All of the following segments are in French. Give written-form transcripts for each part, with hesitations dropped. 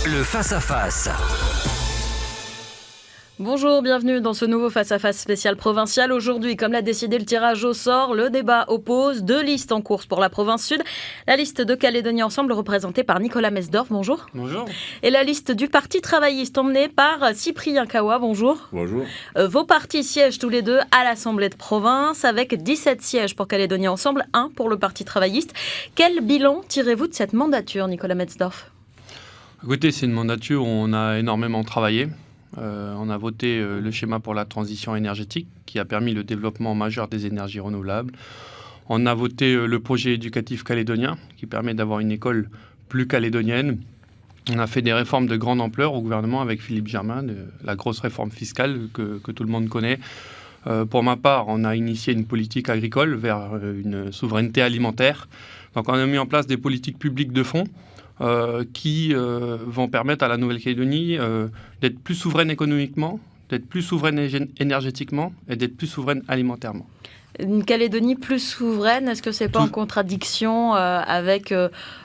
Le face-à-face. Bonjour, bienvenue dans ce nouveau face-à-face spécial provincial. Aujourd'hui, comme l'a décidé le tirage au sort, le débat oppose deux listes en course pour la province sud. La liste de Calédonie Ensemble représentée par Nicolas Mesdorf, bonjour. Bonjour. Et la liste du Parti travailliste emmenée par Cyprien Kawa, bonjour. Bonjour. Vos partis siègent tous les deux à l'Assemblée de province avec 17 sièges pour Calédonie Ensemble, 1 pour le Parti travailliste. Quel bilan tirez-vous de cette mandature, Nicolas Mesdorf ? Écoutez, c'est une mandature où on a énormément travaillé. On a voté le schéma pour la transition énergétique qui a permis le développement majeur des énergies renouvelables. On a voté le projet éducatif calédonien qui permet d'avoir une école plus calédonienne. On a fait des réformes de grande ampleur au gouvernement avec Philippe Germain, la grosse réforme fiscale que tout le monde connaît. Pour ma part, on a initié une politique agricole vers une souveraineté alimentaire. Donc on a mis en place des politiques publiques de fond qui vont permettre à la Nouvelle-Calédonie d'être plus souveraine économiquement, d'être plus souveraine énergétiquement et d'être plus souveraine alimentairement. Une Calédonie plus souveraine, est-ce que ce n'est pas en contradiction avec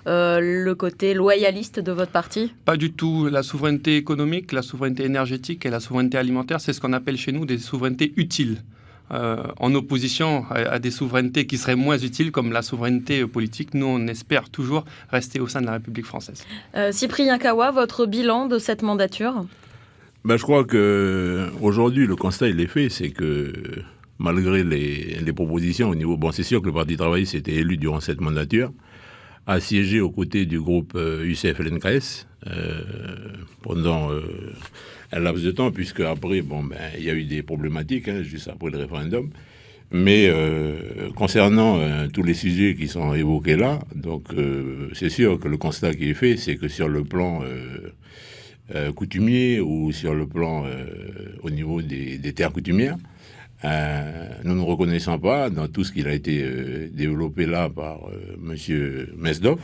le côté loyaliste de votre parti ? Pas du tout. La souveraineté économique, la souveraineté énergétique et la souveraineté alimentaire, c'est ce qu'on appelle chez nous des souverainetés utiles. En opposition à des souverainetés qui seraient moins utiles, comme la souveraineté politique. Nous, on espère toujours rester au sein de la République française. Cyprien Kawa, votre bilan de cette mandature ? Je crois qu'aujourd'hui, le constat, il est fait, c'est que malgré les propositions au niveau... Bon, c'est sûr que le Parti travailliste était élu durant cette mandature, a siégé aux côtés du groupe UCF-LNKS pendant un laps de temps, puisque après, il y a eu des problématiques, juste après le référendum. Mais concernant tous les sujets qui sont évoqués là, donc c'est sûr que le constat qui est fait, c'est que sur le plan coutumier ou sur le plan au niveau des terres coutumières, nous ne reconnaissons pas dans tout ce qui a été développé là par M. Mesdorf.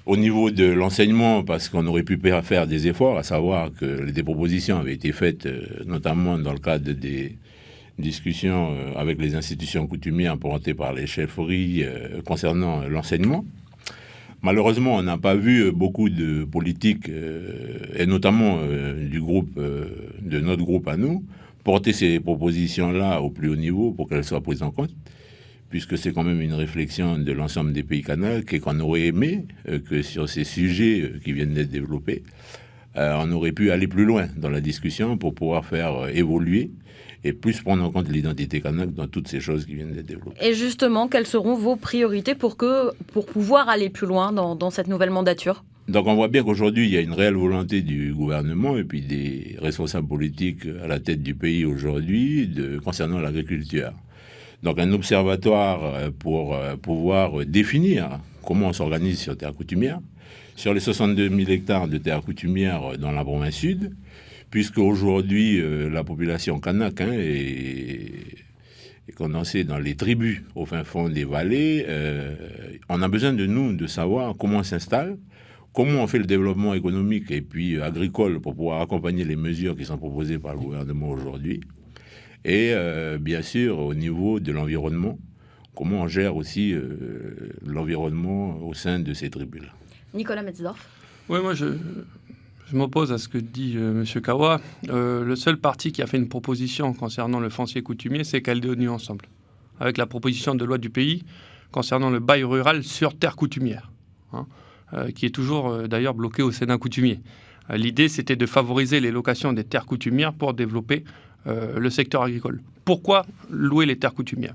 Au niveau de l'enseignement, parce qu'on aurait pu faire des efforts, à savoir que des propositions avaient été faites, notamment dans le cadre des discussions avec les institutions coutumières portées par les chefferies concernant l'enseignement. Malheureusement, on n'a pas vu beaucoup de politiques, et notamment de notre groupe à nous, porter ces propositions-là au plus haut niveau pour qu'elles soient prises en compte, puisque c'est quand même une réflexion de l'ensemble des pays canadiens et qu'on aurait aimé que sur ces sujets qui viennent d'être développés, on aurait pu aller plus loin dans la discussion pour pouvoir faire évoluer et plus prendre en compte l'identité kanak dans toutes ces choses qui viennent d'être développées. Et justement, quelles seront vos priorités pour pouvoir aller plus loin dans cette nouvelle mandature ? Donc on voit bien qu'aujourd'hui, il y a une réelle volonté du gouvernement et puis des responsables politiques à la tête du pays aujourd'hui concernant l'agriculture. Donc un observatoire pour pouvoir définir comment on s'organise sur terre coutumière, sur les 62 000 hectares de terre coutumière dans la province sud, puisque aujourd'hui la population kanak est condensée dans les tribus au fin fond des vallées. On a besoin de savoir comment on s'installe, comment on fait le développement économique et puis agricole pour pouvoir accompagner les mesures qui sont proposées par le gouvernement aujourd'hui. Et bien sûr, au niveau de l'environnement, comment on gère aussi l'environnement au sein de ces tribus-là. Nicolas Mesdorf. Oui, moi je m'oppose à ce que dit M. Kawa. Le seul parti qui a fait une proposition concernant le foncier coutumier, c'est Calédonie Ensemble, avec la proposition de loi du pays concernant le bail rural sur terre coutumière, qui est toujours d'ailleurs bloqué au Sénat coutumier. L'idée, c'était de favoriser les locations des terres coutumières pour développer le secteur agricole. Pourquoi louer les terres coutumières ?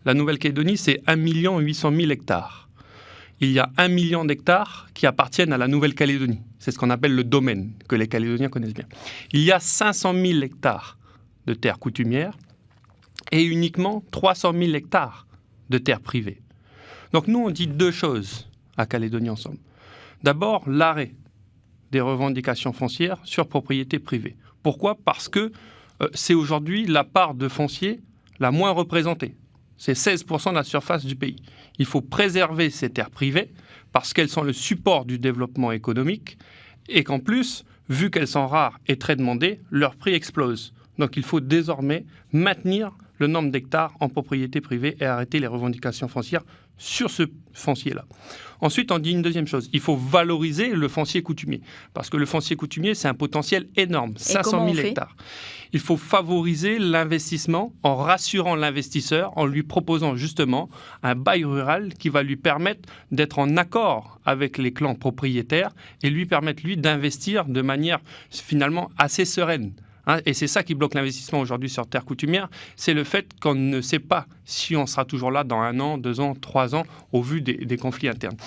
La Nouvelle-Calédonie, c'est 1 800 000 hectares. Il y a 1 million d'hectares qui appartiennent à la Nouvelle-Calédonie. C'est ce qu'on appelle le domaine, que les Calédoniens connaissent bien. Il y a 500 000 hectares de terres coutumières et uniquement 300 000 hectares de terres privées. Donc nous, on dit deux choses à Calédonie Ensemble. D'abord, l'arrêt des revendications foncières sur propriété privée. Pourquoi ? Parce que c'est aujourd'hui la part de foncier la moins représentée. C'est 16% de la surface du pays. Il faut préserver ces terres privées parce qu'elles sont le support du développement économique et qu'en plus, vu qu'elles sont rares et très demandées, leur prix explose. Donc il faut désormais maintenir le nombre d'hectares en propriété privée et arrêter les revendications foncières sur ce foncier-là. Ensuite, on dit une deuxième chose. Il faut valoriser le foncier coutumier. Parce que le foncier coutumier, c'est un potentiel énorme, 500 000 hectares. Il faut favoriser l'investissement en rassurant l'investisseur, en lui proposant justement un bail rural qui va lui permettre d'être en accord avec les clans propriétaires et lui permettre, lui, d'investir de manière finalement assez sereine. Et c'est ça qui bloque l'investissement aujourd'hui sur terre coutumière, c'est le fait qu'on ne sait pas si on sera toujours là dans 1 an, 2 ans, 3 ans, au vu des conflits internes.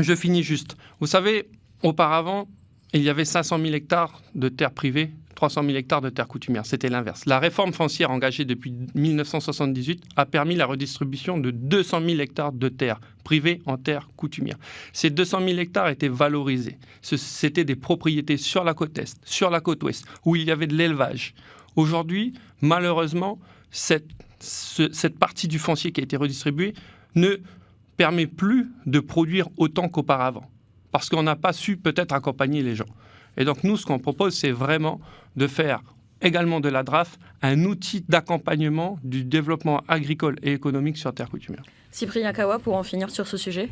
Je finis juste. Vous savez, auparavant, il y avait 500 000 hectares de terres privées, 300 000 hectares de terres coutumières. C'était l'inverse. La réforme foncière engagée depuis 1978 a permis la redistribution de 200 000 hectares de terres privées en terres coutumières. Ces 200 000 hectares étaient valorisés. C'était des propriétés sur la côte est, sur la côte ouest, où il y avait de l'élevage. Aujourd'hui, malheureusement, cette partie du foncier qui a été redistribuée ne permet plus de produire autant qu'auparavant, parce qu'on n'a pas su peut-être accompagner les gens. Et donc nous, ce qu'on propose, c'est vraiment de faire également de la DRAF un outil d'accompagnement du développement agricole et économique sur terre coutumière. Cyprien Kawa, pour en finir sur ce sujet.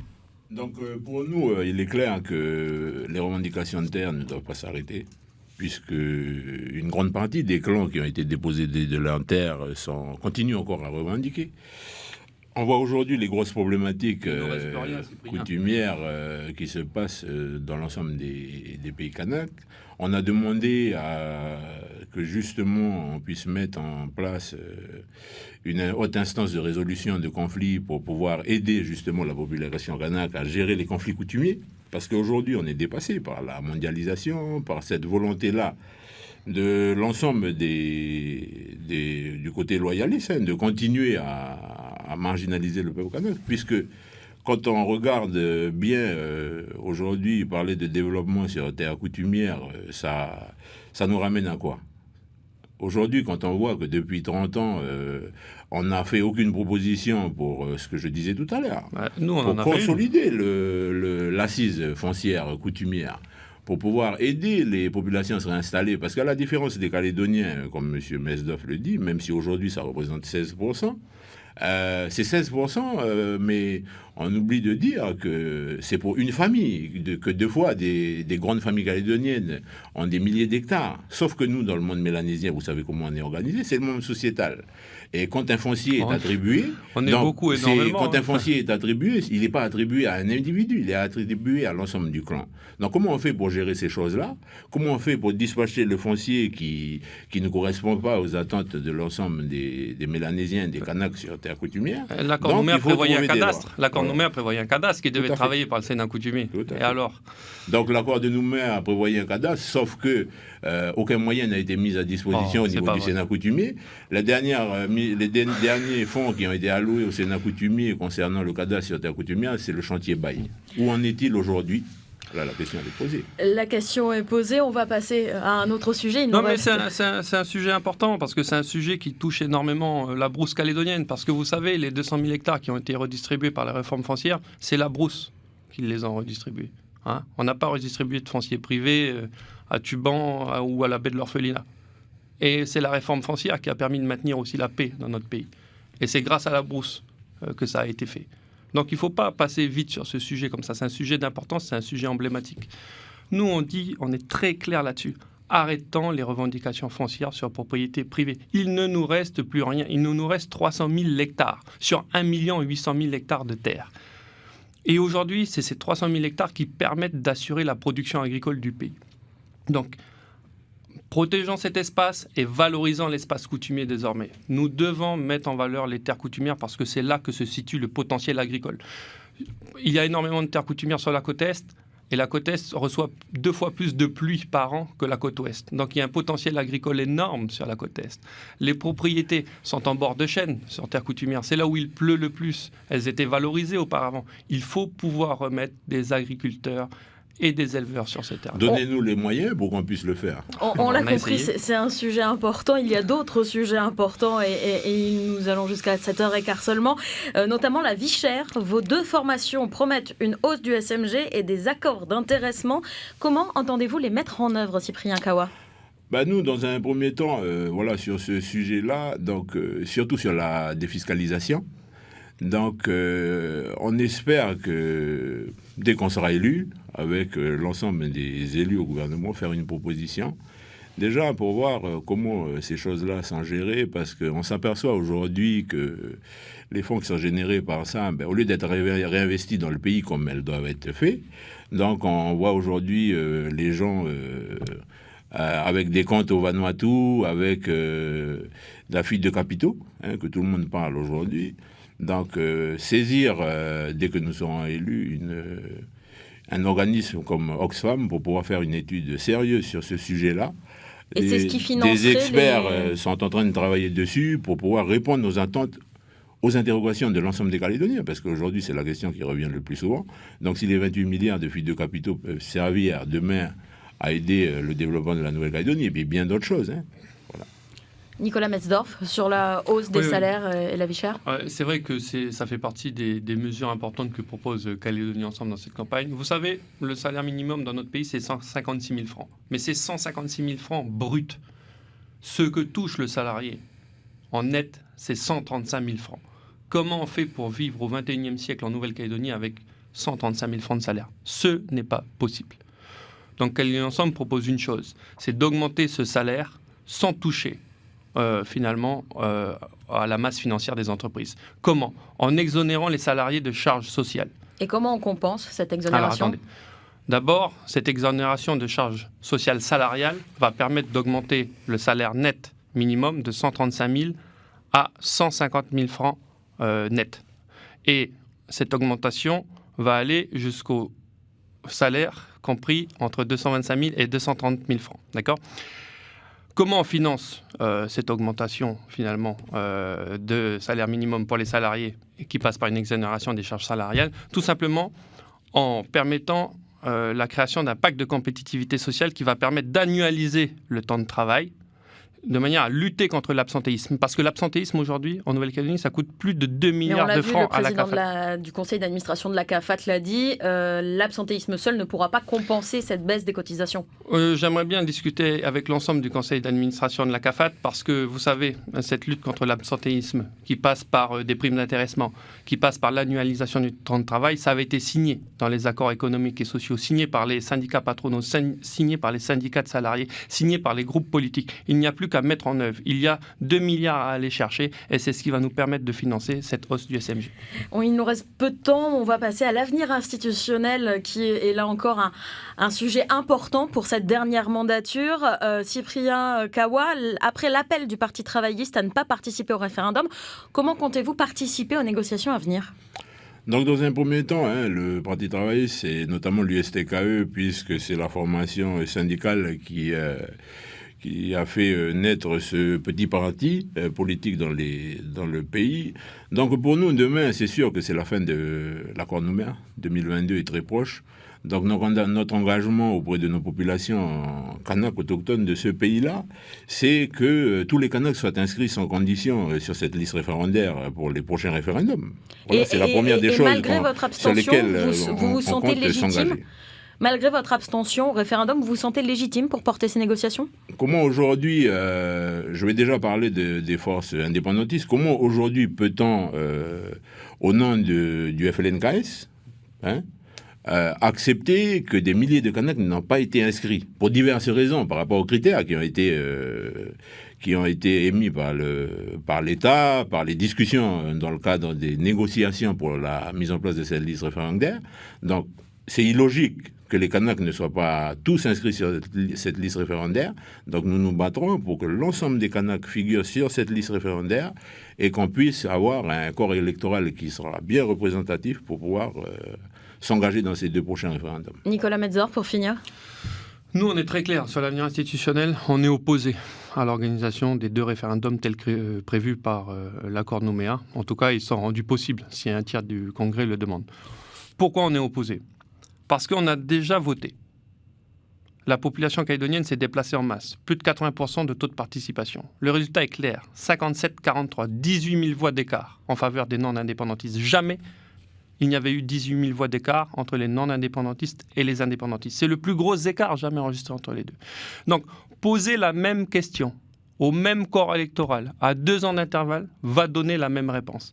Donc pour nous, il est clair que les revendications de terre ne doivent pas s'arrêter, puisque une grande partie des clans qui ont été déposés de leur terre continuent encore à revendiquer. On voit aujourd'hui les grosses problématiques coutumières qui se passent dans l'ensemble des pays kanaks. On a demandé que justement on puisse mettre en place une haute instance de résolution de conflits pour pouvoir aider justement la population kanak à gérer les conflits coutumiers. Parce qu'aujourd'hui on est dépassé par la mondialisation, par cette volonté-là de l'ensemble du côté loyaliste, de continuer à marginaliser le peuple kanak, puisque quand on regarde bien aujourd'hui parler de développement sur terre coutumière, ça nous ramène à quoi? Aujourd'hui, quand on voit que depuis 30 ans, on n'a fait aucune proposition pour ce que je disais tout à l'heure, pour consolider l'assise foncière coutumière, pour pouvoir aider les populations à se réinstaller. Parce qu'à la différence des Calédoniens, comme M. Mesdorf le dit, même si aujourd'hui ça représente 16%, c'est 16%, mais on oublie de dire que c'est pour une famille, que deux fois des grandes familles calédoniennes ont des milliers d'hectares. Sauf que nous, dans le monde mélanésien, vous savez comment on est organisé, c'est le monde sociétal. Et quand un foncier est attribué, quand un foncier est attribué, il n'est pas attribué à un individu, il est attribué à l'ensemble du clan. Donc comment on fait pour gérer ces choses-là? Comment on fait pour dispatcher le foncier qui ne correspond pas aux attentes de l'ensemble des Mélanésiens, des Kanaks sur terre coutumière? L'accord Nouméa prévoyait un cadastre. L'accord Nouméa prévoyait un cadastre qui devait travailler par le Sénat coutumier. Et alors? Donc l'accord de Nouméa a prévoyé un cadastre, sauf que aucun moyen n'a été mis à disposition au niveau du Sénat coutumier. Les derniers fonds qui ont été alloués au Sénat coutumier concernant le cadastre sur terre coutumière, c'est le chantier bail. Où en est-il aujourd'hui? Là, la question est posée. La question est posée. On va passer à un autre sujet. C'est un sujet important parce que c'est un sujet qui touche énormément la brousse calédonienne. Parce que vous savez, les 200 000 hectares qui ont été redistribués par la réforme foncière, c'est la brousse qui les a redistribués. On n'a pas redistribué de foncier privé à Tuban ou à la baie de l'Orphelinat. Et c'est la réforme foncière qui a permis de maintenir aussi la paix dans notre pays. Et c'est grâce à la brousse que ça a été fait. Donc il ne faut pas passer vite sur ce sujet comme ça. C'est un sujet d'importance, c'est un sujet emblématique. Nous, on est très clair là-dessus. Arrêtons les revendications foncières sur propriété privée. Il ne nous reste plus rien. Il nous reste 300 000 hectares sur 1 800 000 hectares de terre. Et aujourd'hui, c'est ces 300 000 hectares qui permettent d'assurer la production agricole du pays. Donc, protégeons cet espace et valorisons l'espace coutumier désormais. Nous devons mettre en valeur les terres coutumières parce que c'est là que se situe le potentiel agricole. Il y a énormément de terres coutumières sur la côte Est et la côte Est reçoit 2 fois plus de pluie par an que la côte Ouest. Donc il y a un potentiel agricole énorme sur la côte Est. Les propriétés sont en bord de chêne sur terres coutumières. C'est là où il pleut le plus. Elles étaient valorisées auparavant. Il faut pouvoir remettre des agriculteurs et des éleveurs sur ces terres. Donnez-nous les moyens pour qu'on puisse le faire. On l'a compris, c'est un sujet important. Il y a d'autres sujets importants et nous allons jusqu'à 7h15 seulement, notamment la vie chère. Vos 2 formations promettent une hausse du SMG et des accords d'intéressement. Comment entendez-vous les mettre en œuvre, Cyprien Kawa? Nous, dans un premier temps, sur ce sujet-là, donc surtout sur la défiscalisation. Donc, on espère que dès qu'on sera élu, avec l'ensemble des élus au gouvernement, faire une proposition, déjà pour voir comment ces choses-là sont gérées, parce qu'on s'aperçoit aujourd'hui que les fonds qui sont générés par ça, au lieu d'être réinvestis dans le pays comme elles doivent être faits, donc on voit aujourd'hui les gens avec des comptes au Vanuatu, avec la fuite de capitaux, que tout le monde parle aujourd'hui. Donc saisir, dès que nous serons élus, un organisme comme Oxfam pour pouvoir faire une étude sérieuse sur ce sujet-là. Et c'est ce qui financerait des experts sont en train de travailler dessus pour pouvoir répondre aux attentes, aux interrogations de l'ensemble des Calédoniens, parce qu'aujourd'hui, c'est la question qui revient le plus souvent. Donc, si les 28 milliards de fuites de capitaux peuvent servir demain à aider le développement de la Nouvelle-Calédonie, et puis bien d'autres choses. Voilà. Nicolas Metzdorf, sur la hausse des salaires et la vie chère. C'est vrai que ça fait partie des mesures importantes que propose Calédonie Ensemble dans cette campagne. Vous savez, le salaire minimum dans notre pays, c'est 156 000 francs. Mais c'est 156 000 francs bruts. Ce que touche le salarié en net, c'est 135 000 francs. Comment on fait pour vivre au XXIe siècle en Nouvelle-Calédonie avec 135 000 francs de salaire? Ce n'est pas possible. Donc Calédonie Ensemble propose une chose, c'est d'augmenter ce salaire sans toucher finalement à la masse financière des entreprises. Comment? En exonérant les salariés de charges sociales. Et comment on compense cette exonération? Alors, attendez. D'abord, cette exonération de charges sociales salariales va permettre d'augmenter le salaire net minimum de 135 000 à 150 000 francs net. Et cette augmentation va aller jusqu'au salaire compris entre 225 000 et 230 000 francs. D'accord ? Comment on finance cette augmentation, finalement, de salaire minimum pour les salariés qui passe par une exonération des charges salariales? Tout simplement en permettant la création d'un pacte de compétitivité sociale qui va permettre d'annualiser le temps de travail de manière à lutter contre l'absentéisme. Parce que l'absentéisme, aujourd'hui, en Nouvelle-Calédonie, ça coûte plus de 2 milliards de francs à la CAFAT. Le président du conseil d'administration de la CAFAT l'a dit, l'absentéisme seul ne pourra pas compenser cette baisse des cotisations. J'aimerais bien discuter avec l'ensemble du conseil d'administration de la CAFAT parce que, vous savez, cette lutte contre l'absentéisme qui passe par des primes d'intéressement, qui passe par l'annualisation du temps de travail, ça avait été signé dans les accords économiques et sociaux, signé par les syndicats patronaux, signé par les syndicats de salariés, signé par les groupes politiques. Il n'y a plus qu'à mettre en œuvre. Il y a 2 milliards à aller chercher et c'est ce qui va nous permettre de financer cette hausse du SMG. Il nous reste peu de temps. On va passer à l'avenir institutionnel qui est là encore un sujet important pour cette dernière mandature. Cyprien Kawa, après l'appel du Parti travailliste à ne pas participer au référendum, comment comptez-vous participer aux négociations à venir ? Donc, dans un premier temps, le Parti travailliste, c'est notamment l'USTKE, puisque c'est la formation syndicale qui a fait naître ce petit parti politique dans le pays. Donc pour nous, demain, c'est sûr que c'est la fin de l'accord Nouméa. 2022 est très proche. Donc notre engagement auprès de nos populations Kanaks autochtones de ce pays-là, c'est que tous les Kanaks soient inscrits sans condition sur cette liste référendaire pour les prochains référendums. Voilà, c'est la première des choses sur lesquelles vous on sentez compte légitime s'engager. Malgré votre abstention au référendum, vous vous sentez légitime pour porter ces négociations ? Comment aujourd'hui, je vais déjà parler des forces indépendantistes, comment aujourd'hui peut-on, au nom du FLNKS, accepter que des milliers de Kanaks n'ont pas été inscrits pour diverses raisons par rapport aux critères qui ont été émis par l'État, par les discussions dans le cadre des négociations pour la mise en place de cette liste référendaire. Donc, c'est illogique que les Kanaks ne soient pas tous inscrits sur cette liste référendaire. Donc nous nous battrons pour que l'ensemble des Kanaks figurent sur cette liste référendaire et qu'on puisse avoir un corps électoral qui sera bien représentatif pour pouvoir s'engager dans ces 2 prochains référendums. Nicolas Metzdorf, pour finir. Nous, on est très clair sur l'avenir institutionnel. On est opposé à l'organisation des 2 référendums tels que prévus par l'accord Nouméa. En tout cas, ils sont rendus possibles si un tiers du Congrès le demande. Pourquoi on est opposé ? Parce qu'on a déjà voté. La population calédonienne s'est déplacée en masse. Plus de 80% de taux de participation. Le résultat est clair. 57-43, 18 000 voix d'écart en faveur des non-indépendantistes. Jamais il n'y avait eu 18 000 voix d'écart entre les non-indépendantistes et les indépendantistes. C'est le plus gros écart jamais enregistré entre les deux. Donc, poser la même question au même corps électoral à 2 ans d'intervalle va donner la même réponse.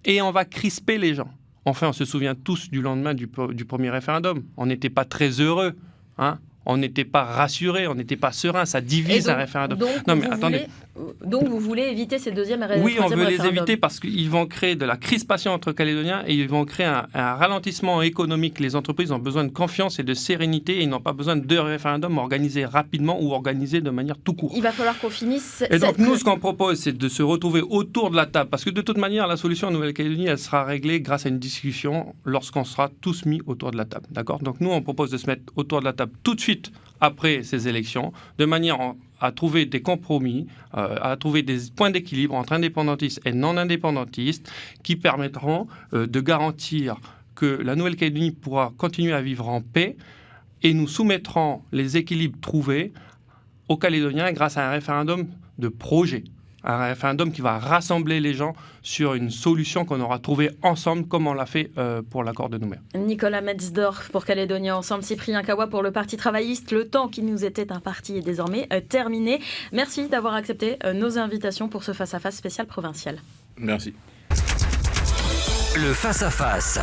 et on va crisper les gens. Enfin, on se souvient tous du lendemain du premier référendum. On n'était pas très heureux, hein. On n'était pas rassurés, on n'était pas serein. Ça divise un référendum. Donc vous voulez éviter ces deuxième et troisième référendums. Oui, on veut les éviter parce qu'ils vont créer de la crispation entre Calédoniens et ils vont créer un ralentissement économique. Les entreprises ont besoin de confiance et de sérénité et ils n'ont pas besoin de deux référendums organisés rapidement ou organisés de manière tout court. Il va falloir qu'on finisse. Et donc nous, ce qu'on propose, c'est de se retrouver autour de la table parce que de toute manière, la solution en Nouvelle-Calédonie, elle sera réglée grâce à une discussion lorsqu'on sera tous mis autour de la table. D'accord ? Donc nous, on propose de se mettre autour de la table tout de suite après ces élections, de manière à trouver des compromis, à trouver des points d'équilibre entre indépendantistes et non-indépendantistes qui permettront de garantir que la Nouvelle-Calédonie pourra continuer à vivre en paix et nous soumettrons les équilibres trouvés aux Calédoniens grâce à un référendum de projet. Un référendum qui va rassembler les gens sur une solution qu'on aura trouvée ensemble, comme on l'a fait pour l'accord de Nouméa. Nicolas Metzdorf pour Calédonie Ensemble, Cyprien Kawa pour le Parti travailliste. Le temps qui nous était imparti est désormais terminé. Merci d'avoir accepté nos invitations pour ce face-à-face spécial provincial. Merci. Le face-à-face.